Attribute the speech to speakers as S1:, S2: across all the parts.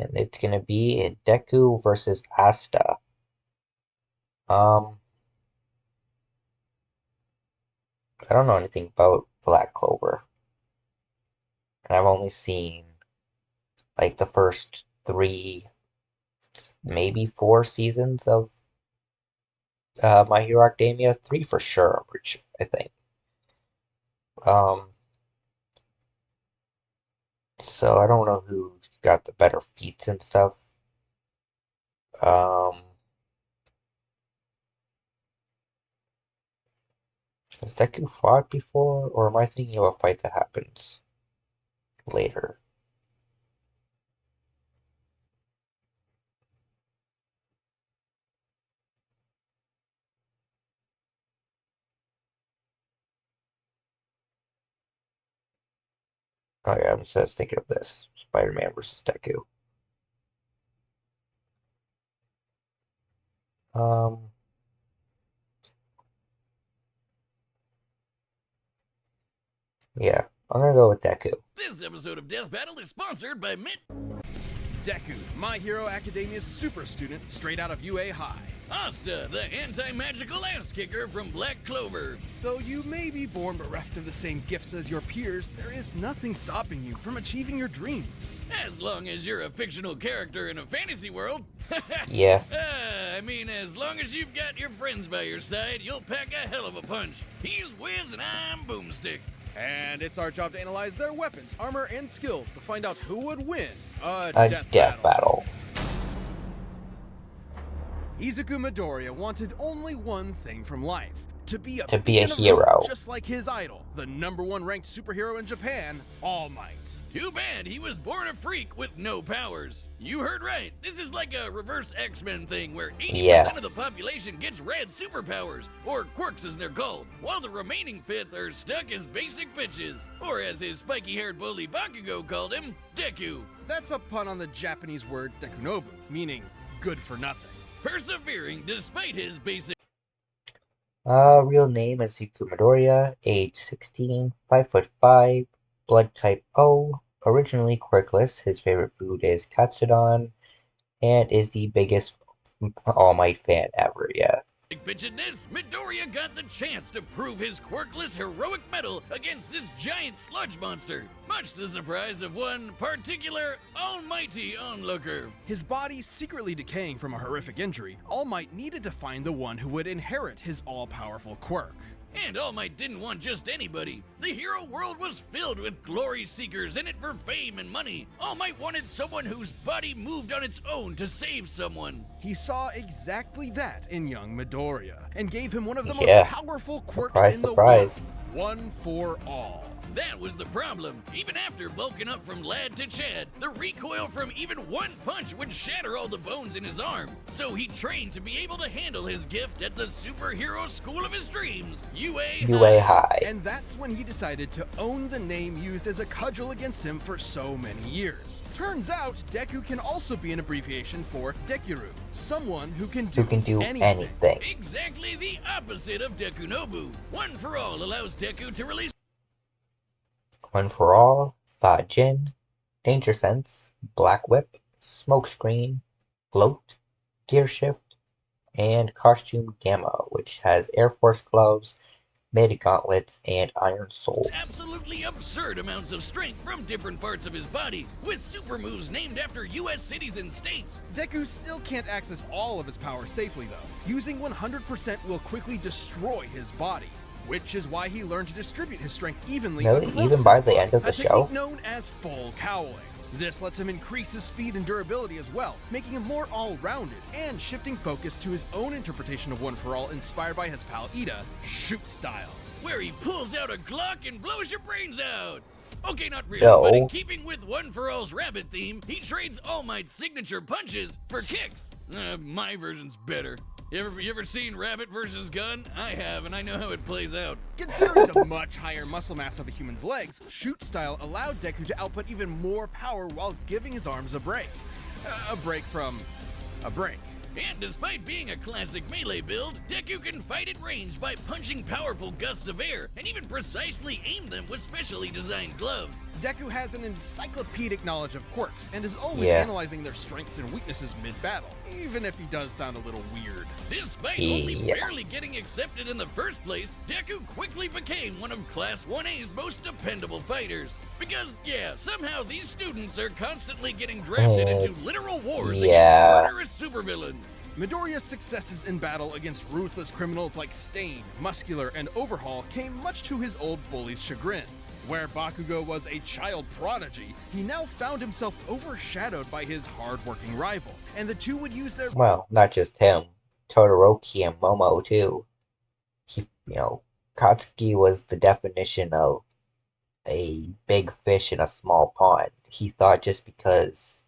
S1: and it's gonna be Deku versus Asta. Um, I don't know anything about Black Clover, and I've only seen like the first three, maybe four seasons of My Hero Academia. Three for sure, I'm pretty sure, I think. Um, so I don't know who got the better feats and stuff. Um, has Deku fought before, or am I thinking of a fight that happens later? Oh yeah, I'm just thinking of this. Spider-Man versus Deku. Um, yeah, I'm gonna go with Deku.
S2: This episode of Death Battle is sponsored by Deku, My Hero Academia's super student straight out of UA High. Asta, the anti-magical ass kicker from Black Clover. Though you may be born bereft of the same gifts as your peers, there is nothing stopping you from achieving your dreams. As long as you're a fictional character in a fantasy world.
S1: Yeah,
S2: I mean, as long as you've got your friends by your side, you'll pack a hell of a punch. He's Wiz and I'm Boomstick. And it's our job to analyze their weapons, armor, and skills to find out who would win a
S1: death battle.
S2: Izuku Midoriya wanted only one thing from life. To be a
S1: hero.
S2: Just like his idol, the #1 ranked superhero in Japan, All Might. Too bad he was born a freak with no powers. You heard right. This is like a reverse X-Men thing where 80% of the population gets red superpowers, or quirks as they're called, while the remaining fifth are stuck as basic bitches, or as his spiky-haired bully Bakugo called him, Deku. That's a pun on the Japanese word Dekunobu, meaning good for nothing. Persevering despite his basic
S1: Real name is Izuku Midoriya, age 16, 5'5", blood type O, originally quirkless. His favorite food is katsudon, and is the biggest All Might fan ever, yeah.
S2: bitchedness, Midoriya got the chance to prove his quirkless heroic mettle against this giant sludge monster, much to the surprise of one particular almighty onlooker. His body secretly decaying from a horrific injury, All Might needed to find the one who would inherit his all-powerful quirk. And All Might didn't want just anybody. The hero world was filled with glory seekers in it for fame and money. All Might wanted someone whose body moved on its own to save someone. He saw exactly that in young Midoriya, and gave him one of the most powerful quirks in the world. One for all. That was the problem. Even after bulking up from lad to Chad, the recoil from even one punch would shatter all the bones in his arm. So he trained to be able to handle his gift at the superhero school of his dreams, UA High. And that's when he decided to own the name used as a cudgel against him for so many years. Turns out, Deku can also be an abbreviation for Dekiru, someone who can do anything. Exactly the opposite of Dekunobu. One for All allows Deku to release
S1: One for All, Fajin, Danger Sense, Black Whip, Smokescreen, Float, Gear Shift, and Costume Gamma, which has Air Force gloves, mid gauntlets, and iron soul.
S2: Absolutely absurd amounts of strength from different parts of his body, with super moves named after US cities and states. Deku still can't access all of his power safely though. Using 100% will quickly destroy his body, which is why he learned to distribute his strength evenly.
S1: Really? Even by the end of the show?
S2: A technique known as full cowling. This lets him increase his speed and durability as well, making him more all-rounded, and shifting focus to his own interpretation of One for All inspired by his pal Ida, Shoot Style, where he pulls out a Glock and blows your brains out. Okay, not really, but in keeping with One for All's rabbit theme, he trades All Might's signature punches for kicks. My version's better. You ever seen Rabbit vs. Gun? I have, and I know how it plays out. Considering the much higher muscle mass of a human's legs, Shoot Style allowed Deku to output even more power while giving his arms a break. A break from a break. And despite being a classic melee build, Deku can fight at range by punching powerful gusts of air and even precisely aim them with specially designed gloves.
S3: Deku has an encyclopedic knowledge of quirks and is always
S1: Yeah.
S3: analyzing their strengths and weaknesses mid-battle, even if he does sound a little weird.
S2: Despite only
S1: Yeah.
S2: barely getting accepted in the first place, Deku quickly became one of Class 1A's most dependable fighters. Because, yeah, somehow these students are constantly getting drafted into literal wars
S1: yeah.
S2: against murderous supervillains.
S3: Midoriya's successes in battle against ruthless criminals like Stain, Muscular, and Overhaul came much to his old bully's chagrin. Where Bakugo was a child prodigy, he now found himself overshadowed by his hard-working rival, and the two would use their—
S1: Well, not just him. Todoroki and Momo, too. Katsuki was the definition of a big fish in a small pond. He thought just because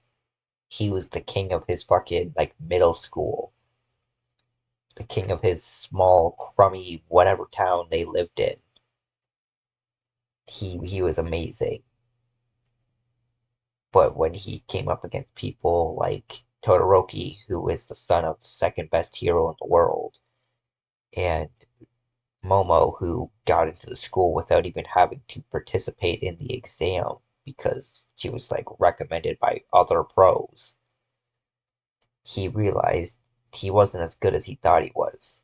S1: he was the king of his fucking, like, middle school, the king of his small, crummy, whatever town they lived in, he was amazing. But when he came up against people like Todoroki, who is the son of the second best hero in the world, and Momo, who got into the school without even having to participate in the exam because she was like recommended by other pros, he realized he wasn't as good as he thought he was.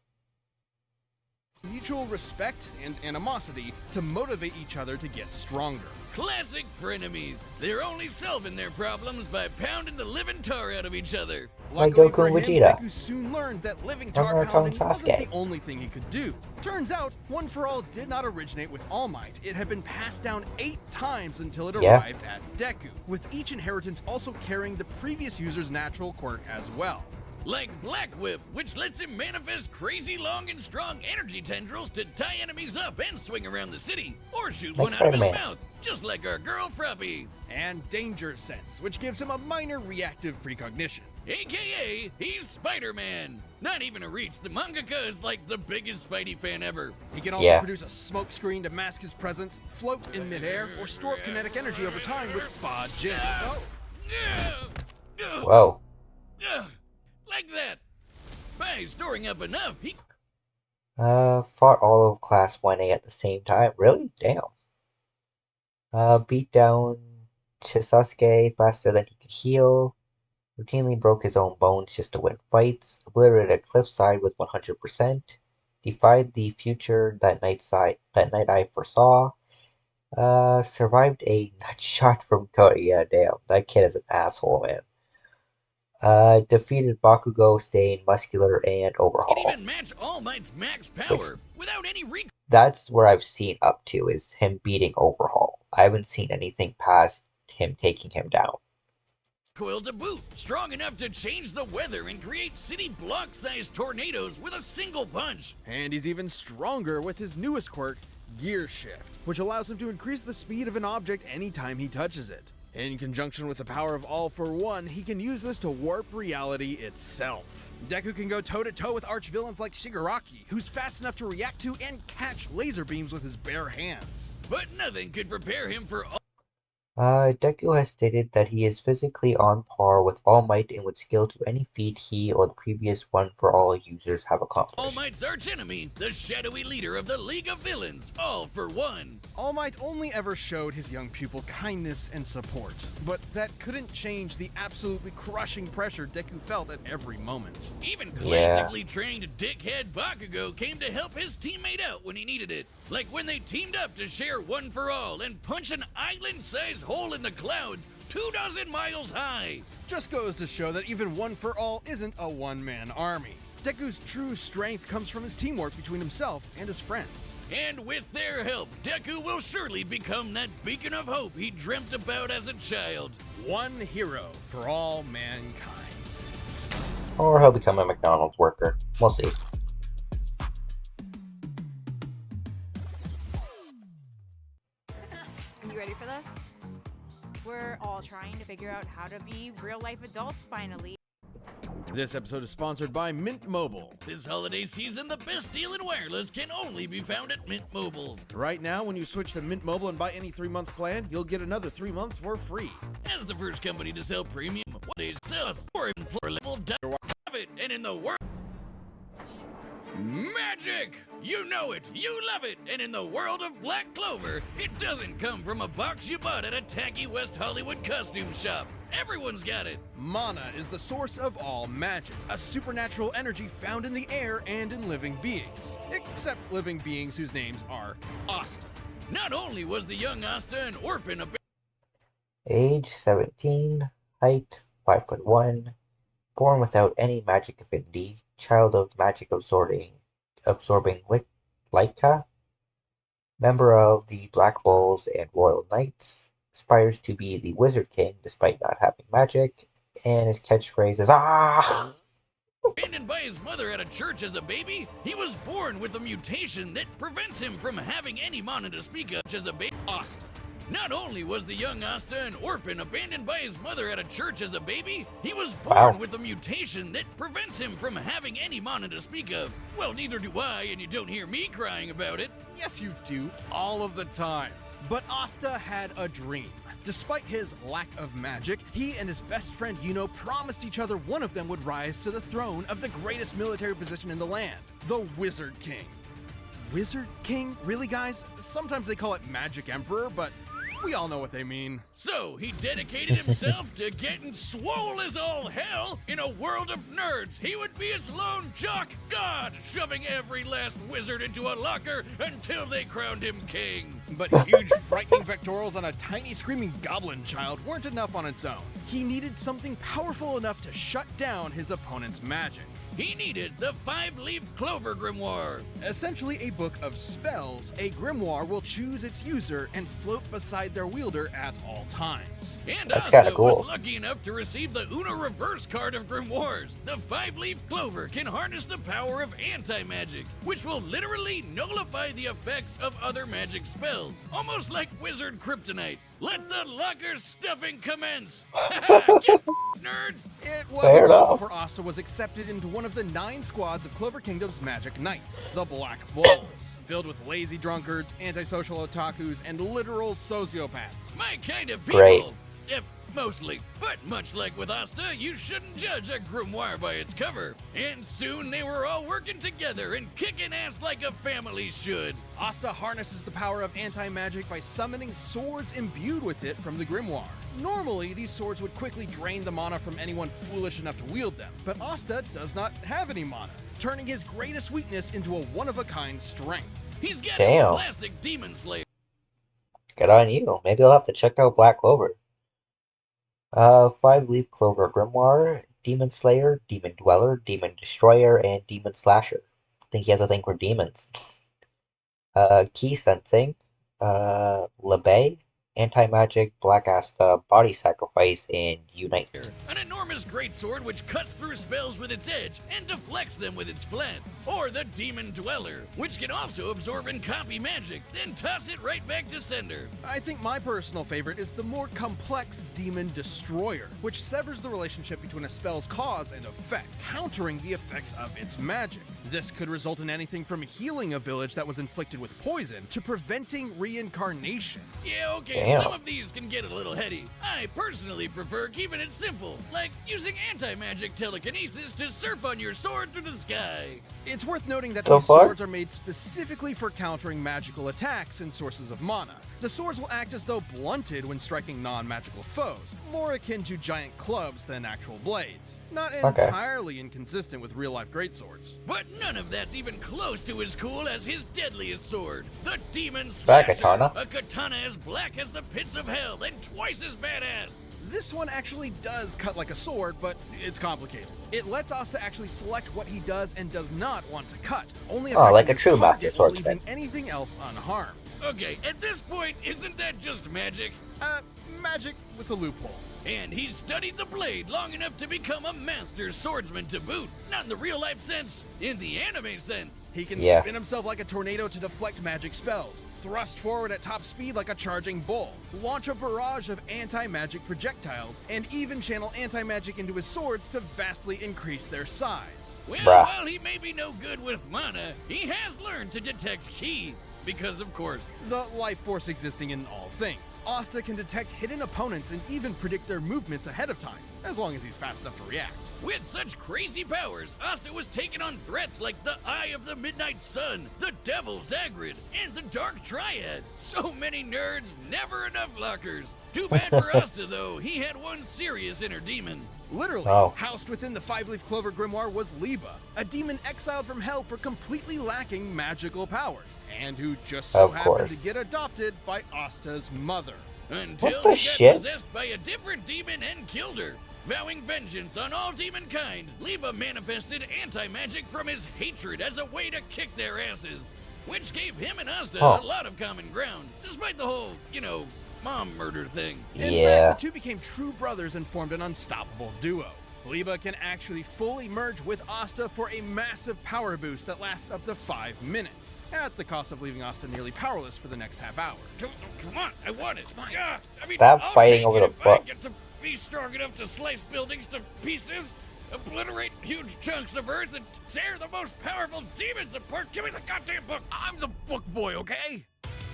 S3: mutual respect and animosity to motivate each other to get stronger.
S2: Classic frenemies. They're only solving their problems by pounding the living tar out of each other.
S1: Like
S3: Luckily
S1: Goku
S3: for
S1: and
S3: him,
S1: Vegeta.
S3: Deku soon learned that living
S1: From
S3: tar
S1: Naruto
S3: pounding
S1: and
S3: wasn't
S1: Sasuke.
S3: the only thing he could do. Turns out, One for All did not originate with All Might. It had been passed down 8 times until it
S1: Yeah.
S3: arrived at Deku, with each inheritance also carrying the previous user's natural quirk as well.
S2: Like Black Whip, which lets him manifest crazy long and strong energy tendrils to tie enemies up and swing around the city, or shoot
S1: Like
S2: one out of his
S1: Spider-Man.
S2: mouth, just like our girl Fruppy.
S3: And Danger Sense, which gives him a minor reactive precognition.
S2: AKA, he's Spider-Man. Not even a reach, the mangaka is like the biggest Spidey fan ever.
S3: He can also
S1: Yeah.
S3: produce a smoke screen to mask his presence, float in midair, or store up kinetic energy over time with Fa Jin. Oh.
S1: Whoa.
S2: Like that. By storing up enough, he
S1: Fought all of Class 1A at the same time? Really? Damn. Beat down Sasuke faster than he could heal. Routinely broke his own bones just to win fights. Obliterated a cliffside with 100%. Defied the future that Night Eye foresaw. Survived a nut shot from Cody. Yeah, damn. That kid is an asshole, man. Defeated Bakugo, Stain, Muscular, and
S2: can
S1: Overhaul.
S2: even match All Might's max power without any recoil
S1: That's where I've seen up to, is him beating Overhaul. I haven't seen anything past him taking him down.
S2: to boot. Strong enough to change the weather and create city block-sized tornadoes with a single punch.
S3: And he's even stronger with his newest quirk, Gear Shift, which allows him to increase the speed of an object anytime he touches it. In conjunction with the power of All for One, he can use this to warp reality itself. Deku can go toe-to-toe with arch-villains like Shigaraki, who's fast enough to react to and catch laser beams with his bare hands.
S2: But nothing could prepare him for
S1: Deku has stated that he is physically on par with All Might and would skill to any feat he or the previous One for All users have
S2: All
S1: accomplished.
S2: Might's archenemy, the shadowy leader of the League of Villains, All for One.
S3: All Might only ever showed his young pupil kindness and support, but that couldn't change the absolutely crushing pressure Deku felt at every moment.
S2: Even
S1: Yeah.
S2: classically trained dickhead Bakugo came to help his teammate out when he needed it. Like when they teamed up to share One for All and punch an island-sized hole in the clouds 24 miles high.
S3: Just goes to show that even One for All isn't a one-man army. Deku's true strength comes from his teamwork between himself and his friends.
S2: And with their help, Deku will surely become that beacon of hope he dreamt about as a child.
S3: One hero for all mankind.
S1: Or he'll become a McDonald's worker. We'll see.
S4: You ready for this? We're all trying to figure out how to be real life adults finally.
S3: This episode is sponsored by Mint Mobile.
S2: This holiday season, the best deal in wireless can only be found at Mint Mobile.
S3: Right now, when you switch to Mint Mobile and buy any 3-month plan, you'll get another 3 months for free.
S2: As the first company to sell premium, what is sales or employer level have it, and in the world, magic! You know it, you love it, and in the world of Black Clover, it doesn't come from a box you bought at a tacky West Hollywood costume shop. Everyone's got it.
S3: Mana is the source of all magic, a supernatural energy found in the air and in living beings. Except living beings whose names are Asta.
S2: Not only was the young Asta an orphan of
S1: Age 17, height 5'1", born without any magic affinity, child of magic absorbing Laika, member of the Black Bulls and Royal Knights, aspires to be the Wizard King despite not having magic, and his catchphrase is "Ah!"
S2: abandoned by his mother at a church as a baby, he was born with a mutation that prevents him from having any mana to speak of as a baby.
S3: Asta.
S2: Not only was the young Asta an orphan abandoned by his mother at a church as a baby, he was
S1: Wow.
S2: born with a mutation that prevents him from having any mana to speak of. Well, neither do I, and you don't hear me crying about it.
S3: Yes, you do, all of the time. But Asta had a dream. Despite his lack of magic, he and his best friend Yuno promised each other one of them would rise to the throne of the greatest military position in the land, the Wizard King. Wizard King? Really, guys? Sometimes they call it Magic Emperor, but we all know what they mean.
S2: So he dedicated himself to getting swole as all hell. In a world of nerds, he would be its lone jock god, shoving every last wizard into a locker until they crowned him king.
S3: But huge, frightening pectorals on a tiny, screaming goblin child weren't enough on its own. He needed something powerful enough to shut down his opponent's magic.
S2: He needed the 5-leaf clover grimoire.
S3: Essentially a book of spells, a grimoire will choose its user and float beside their wielder at all times.
S2: And
S1: That's
S2: Asta
S1: kinda cool.
S2: was lucky enough to receive the Uno reverse card of grimoires. The 5-leaf clover can harness the power of anti-magic, which will literally nullify the effects of other magic spells. Almost like wizard kryptonite. Let the locker stuffing commence! Get nerds!
S3: It
S1: Fair
S3: wasn't long
S1: enough.
S3: before Asta was accepted into one of the 9 squads of Clover Kingdom's Magic Knights, the Black Bulls, filled with lazy drunkards, antisocial otakus, and literal sociopaths.
S2: My kind of people!
S1: Great.
S2: Yep, mostly. But much like with Asta, you shouldn't judge a grimoire by its cover. And soon they were all working together and kicking ass like a family should.
S3: Asta harnesses the power of anti-magic by summoning swords imbued with it from the grimoire. Normally, these swords would quickly drain the mana from anyone foolish enough to wield them, but Asta does not have any mana, turning his greatest weakness into a one-of-a-kind strength.
S2: He's got
S1: Damn.
S2: his classic Demon Slayer.
S1: Good on you. Maybe I'll have to check out Black Clover. 5-leaf clover grimoire, Demon Slayer, Demon Dweller, Demon Destroyer, and Demon Slasher. I think he has a thing for demons. Key sensing, Lebay, anti-magic, Black Asta, body sacrifice, and unite.
S2: An enormous greatsword which cuts through spells with its edge and deflects them with its flat. Or the Demon Dweller, which can also absorb and copy magic, then toss it right back to sender.
S3: I think my personal favorite is the more complex Demon Destroyer, which severs the relationship between a spell's cause and effect, countering the effects of its magic. This could result in anything from healing a village that was inflicted with poison to preventing reincarnation.
S2: Yeah, okay,
S1: Damn.
S2: some of these can get a little heady. I personally prefer keeping it simple, like using anti-magic telekinesis to surf on your sword through the sky.
S3: It's worth noting that
S1: The
S3: these
S1: fuck?
S3: swords are made specifically for countering magical attacks and sources of mana. The swords will act as though blunted when striking non-magical foes, more akin to giant clubs than actual blades. Not
S1: Okay.
S3: entirely inconsistent with real-life greatswords.
S2: But none of that's even close to as cool as his deadliest sword, the Demon
S1: That
S2: Slasher.
S1: katana?
S2: A katana as black as the pits of hell and twice as badass.
S3: This one actually does cut like a sword, but it's complicated. It lets Asta actually select what he does and does not want to cut, only
S1: Oh, like
S3: affecting
S1: a
S3: his
S1: true
S3: target
S1: Master
S3: while
S1: Swordsman.
S3: leaving anything else unharmed.
S2: Okay, at this point, isn't that just magic?
S3: Magic with a loophole.
S2: And he's studied the blade long enough to become a master swordsman to boot. Not in the real life sense, in the anime sense.
S3: He can
S1: Yeah.
S3: spin himself like a tornado to deflect magic spells, thrust forward at top speed like a charging bull, launch a barrage of anti-magic projectiles, and even channel anti-magic into his swords to vastly increase their size.
S2: Well,
S1: Bruh.
S2: while he may be no good with mana, he has learned to detect ki. because of course.
S3: The life force existing in all things, Asta can detect hidden opponents and even predict their movements ahead of time, as long as he's fast enough to react.
S2: With such crazy powers, Asta was taking on threats like the Eye of the Midnight Sun, the Devil Zagrid, and the Dark Triad. So many nerds, never enough lockers. Too bad for Asta, though. He had one serious inner demon.
S3: Literally,
S1: Oh.
S3: housed within the Five-Leaf Clover Grimoire was Liba, a demon exiled from Hell for completely lacking magical powers, and who just so
S1: Of
S3: happened
S1: course.
S3: to get adopted by Asta's mother.
S2: Until
S1: What the
S2: he got
S1: shit?
S2: possessed by a different demon and killed her. Vowing vengeance on all demonkind, Liba manifested anti-magic from his hatred as a way to kick their asses. Which gave him and Asta
S1: Huh.
S2: a lot of common ground, despite the whole, mom murder thing.
S3: In
S1: Yeah.
S3: fact, the two became true brothers and formed an unstoppable duo. Liba can actually fully merge with Asta for a massive power boost that lasts up to 5 minutes, at the cost of leaving Asta nearly powerless for the next half hour.
S2: Come on, I want it. Yeah,
S1: Stop
S2: I'll
S1: fighting
S2: take
S1: over
S2: it
S1: the
S2: if I
S1: book.
S2: get to be strong enough to slice buildings to pieces, obliterate huge chunks of earth, and tear the most powerful demons apart. Give me the goddamn book.
S3: I'm the book boy, okay?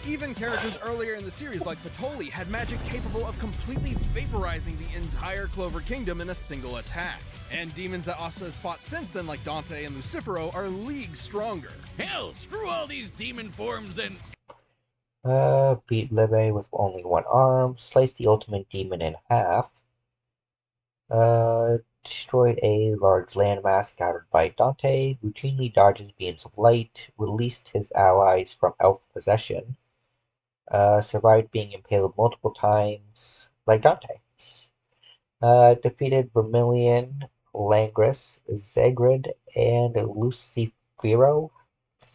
S3: Even characters earlier in the series like Patoli had magic capable of completely vaporizing the entire Clover Kingdom in a single attack. And demons that Asta has fought since then like Dante and Lucifero are leagues stronger.
S2: Hell, screw all these demon forms and
S1: Beat Libe with only one arm, sliced the ultimate demon in half, destroyed a large landmass scattered by Dante, routinely dodges beams of light, released his allies from elf possession, survived being impaled multiple times, like Dante. Defeated Vermilion, Langris, Zagrid, and Lucifero.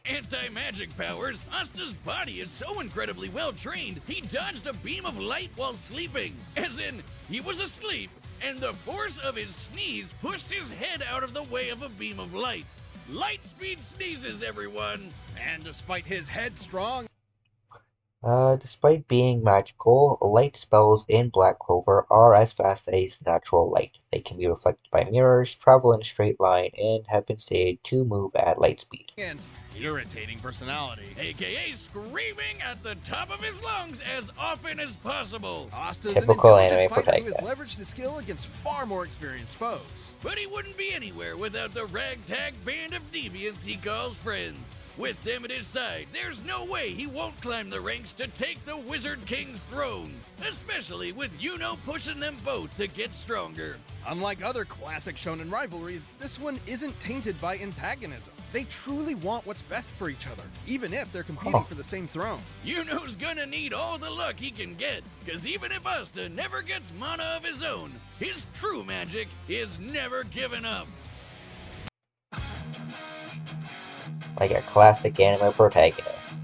S2: anti-magic powers, Asta's body is so incredibly well trained, he dodged a beam of light while sleeping. As in, he was asleep, and the force of his sneeze pushed his head out of the way of a beam of light. Light speed sneezes, everyone!
S3: And despite his headstrong
S1: Despite being magical, light spells in Black Clover are as fast as natural light. They can be reflected by mirrors, travel in a straight line, and have been stated to move at light speed.
S3: and irritating personality,
S2: AKA screaming at the top of his lungs as often as possible.
S3: Asta's
S1: Typical
S3: an intelligent
S1: anime
S3: fighter who has
S1: protagonist.
S3: leveraged his skill against far more experienced foes.
S2: But he wouldn't be anywhere without the ragtag band of deviants he calls friends. With them at his side, there's no way he won't climb the ranks to take the Wizard King's throne. Especially with Yuno pushing them both to get stronger.
S3: Unlike other classic shonen rivalries, this one isn't tainted by antagonism. They truly want what's best for each other, even if they're competing for the same throne.
S2: Yuno's gonna need all the luck he can get, cause even if Asta never gets mana of his own, his true magic is never given up.
S1: Like a classic anime protagonist.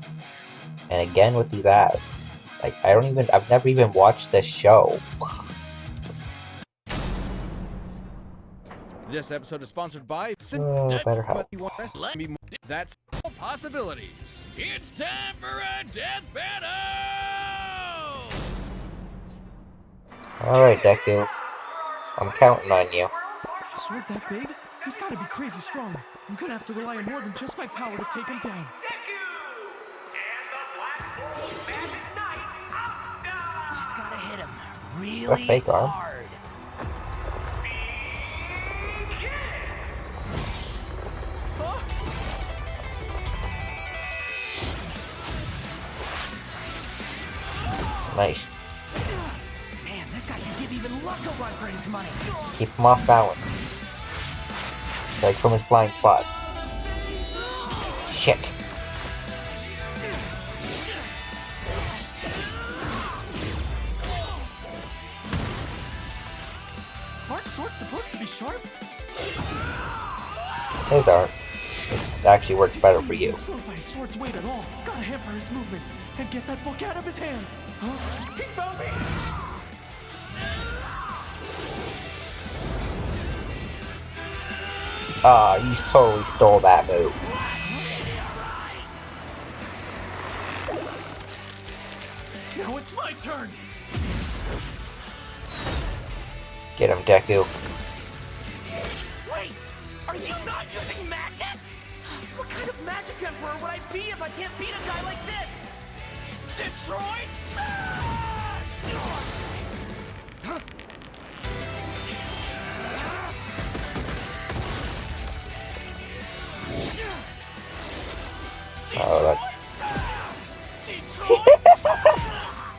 S1: And again with these ads. Like, I've never even watched this show.
S3: This episode is sponsored by
S1: BetterHelp.
S3: That's all possibilities.
S2: It's time for a death battle!
S1: Alright, Deku. I'm counting on you.
S5: Sword that big? He's gotta be crazy strong. I'm gonna have to rely on more than just my power to take him down.
S6: Just gotta hit him
S1: A
S6: really
S1: fake arm.
S6: hard.
S1: Nice.
S6: Man, this guy can give even Luck a run for his money.
S1: Keep him off balance. Strike from his blind spots. Shit.
S5: Aren't swords supposed to be sharp?
S1: His aren't. It's actually worked better for you.
S5: He's not slowed by his sword's weight at all. Gotta hamper his movements and get that book out of his hands. Huh? He found me!
S1: Ah, you totally stole that move.
S5: Now it's my turn!
S1: Get him, Deku.
S6: Wait! Are you not using magic? What kind of magic emperor would I be if I can't beat a guy like this? Detroit Smash! Huh?
S1: Oh, that's...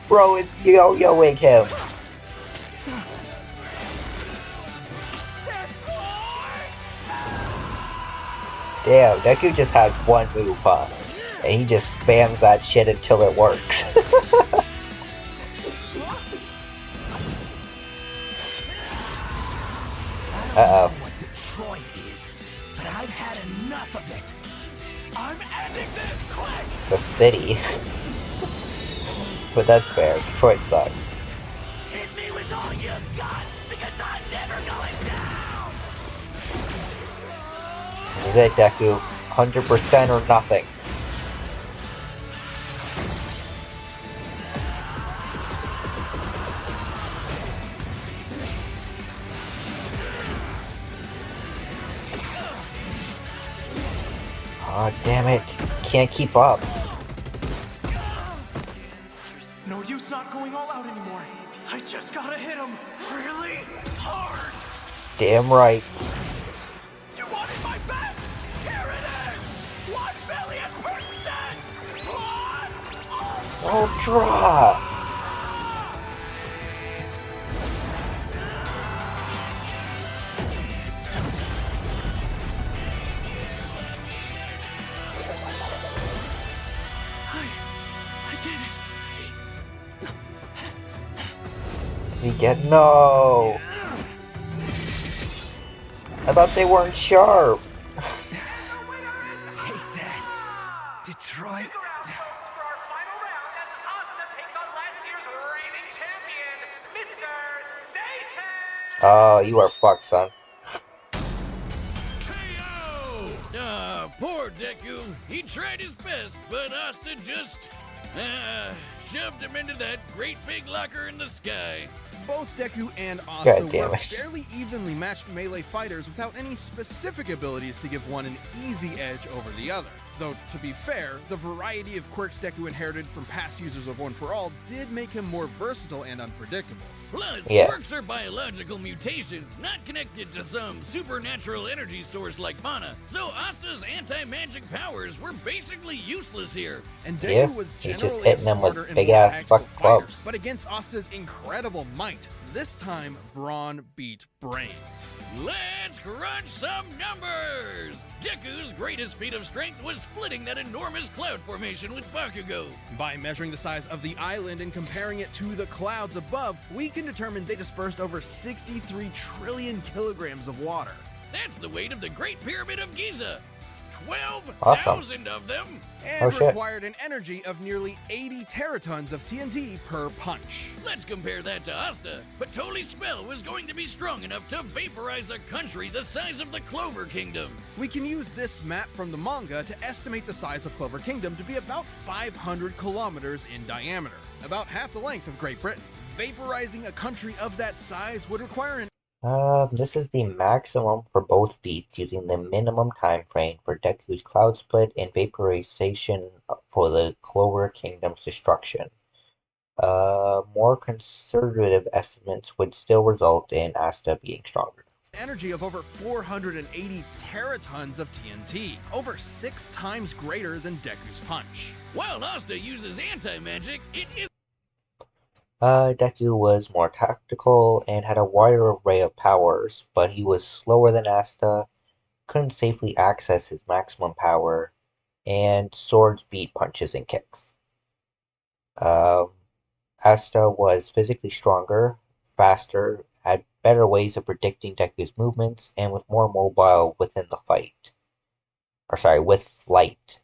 S1: Bro, it's yo-yoing him. Damn, Deku just had one move, huh? And he just spams that shit until it works. Uh-oh.
S6: What Detroit is, but I've had enough of it. I'm ending this quick!
S1: The city. But that's fair. Detroit sucks.
S6: Hit me with all you've got, because I'm never going down!
S1: This is it, Deku. 100% or nothing. Aw, damn it. Can't keep up.
S5: No use not going all out anymore. I just gotta hit him really hard.
S1: Damn right.
S6: You wanted my best? Here it is! 1,000,000%!
S1: Ultra!
S5: I did it.
S1: We get no. I thought they weren't sharp.
S6: Take that, Detroit.
S1: Oh, you are fucked, son.
S2: KO! Ah, poor Deku. He tried his best, but Asta just shoved him into that great big locker in the sky.
S3: Both Deku and Asta
S1: God damn
S3: were
S1: it.
S3: fairly evenly matched melee fighters without any specific abilities to give one an easy edge over the other. Though, to be fair, the variety of quirks Deku inherited from past users of One For All did make him more versatile and unpredictable.
S2: Plus,
S1: Yeah.
S2: quirks are biological mutations, not connected to some supernatural energy source like mana. So Asta's anti-magic powers were basically useless here.
S3: And Deku
S1: Yeah,
S3: was
S1: he's just
S3: generally a
S1: hitting them with
S3: smarter and
S1: big
S3: more
S1: ass
S3: tactical
S1: fuck
S3: fighter.
S1: clubs.
S3: But against Asta's incredible might, this time Brawn beat Brains.
S2: Let's crunch some numbers! Deku's greatest feat of strength was splitting that enormous cloud formation with Bakugo.
S3: By measuring the size of the island and comparing it to the clouds above, we can determine they dispersed over 63 trillion kilograms of water.
S2: That's the weight of the Great Pyramid of Giza. 12,000
S1: Awesome.
S2: of them.
S3: And
S1: Oh, shit.
S3: required an energy of nearly 80 teratons of TNT per punch.
S2: Let's compare that to Asta. But Toli's spell was going to be strong enough to vaporize a country the size of the Clover Kingdom.
S3: We can use this map from the manga to estimate the size of Clover Kingdom to be about 500 kilometers in diameter, about half the length of Great Britain. Vaporizing a country of that size would require an
S1: This is the maximum for both beats using the minimum time frame for Deku's cloud split and vaporization for the Clover Kingdom's destruction. More conservative estimates would still result in Asta being stronger.
S3: energy of over 480 teratons of TNT, over 6 times greater than Deku's punch.
S2: While Asta uses anti-magic, it is
S1: Deku was more tactical and had a wider array of powers, but he was slower than Asta, couldn't safely access his maximum power, and swords beat punches and kicks. Asta was physically stronger, faster, had better ways of predicting Deku's movements, and was more mobile within the fight. With flight.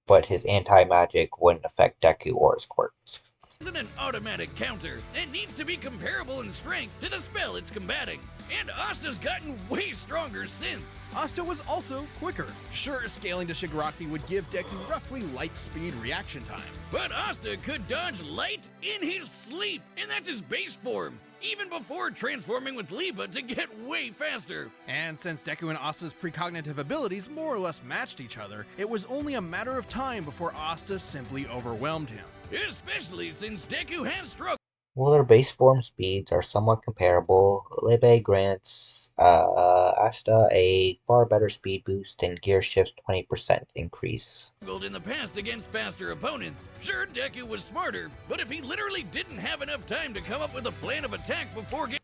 S1: But his anti-magic wouldn't affect Deku or his quirks.
S2: isn't an automatic counter. It needs to be comparable in strength to the spell it's combating. And Asta's gotten way stronger since.
S3: Asta was also quicker. Sure, scaling to Shigaraki would give Deku roughly light speed reaction time.
S2: But Asta could dodge light in his sleep, and that's his base form. even before transforming with Lipa to get way faster.
S3: And since Deku and Asta's precognitive abilities more or less matched each other, it was only a matter of time before Asta simply overwhelmed him.
S2: Especially since Deku has struggled.
S1: While their base form speeds are somewhat comparable, Libe grants Asta a far better speed boost and Gear Shift's 20% increase.
S2: In the past against faster opponents. Sure, Deku was smarter, but if he literally didn't have enough time to come up with a plan of attack before getting...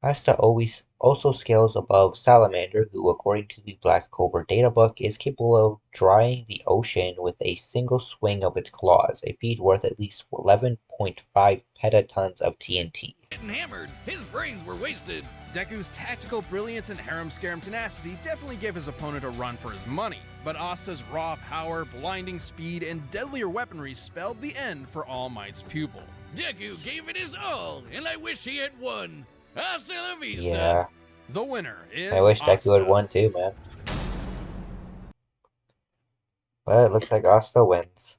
S1: Asta always also scales above Salamander, who, according to the Black Cobra databook, is capable of drying the ocean with a single swing of its claws, a feat worth at least 11.5 petatons of TNT.
S2: hammered, his brains were wasted.
S3: Deku's tactical brilliance and harem-scarum tenacity definitely gave his opponent a run for his money, but Asta's raw power, blinding speed, and deadlier weaponry spelled the end for All Might's pupil.
S2: Deku gave it his all, and I wish he had won. Hasta la vista.
S1: Yeah.
S3: The winner is
S1: I wish Deku
S3: Asta.
S1: had won too, man. But it looks like Asta wins.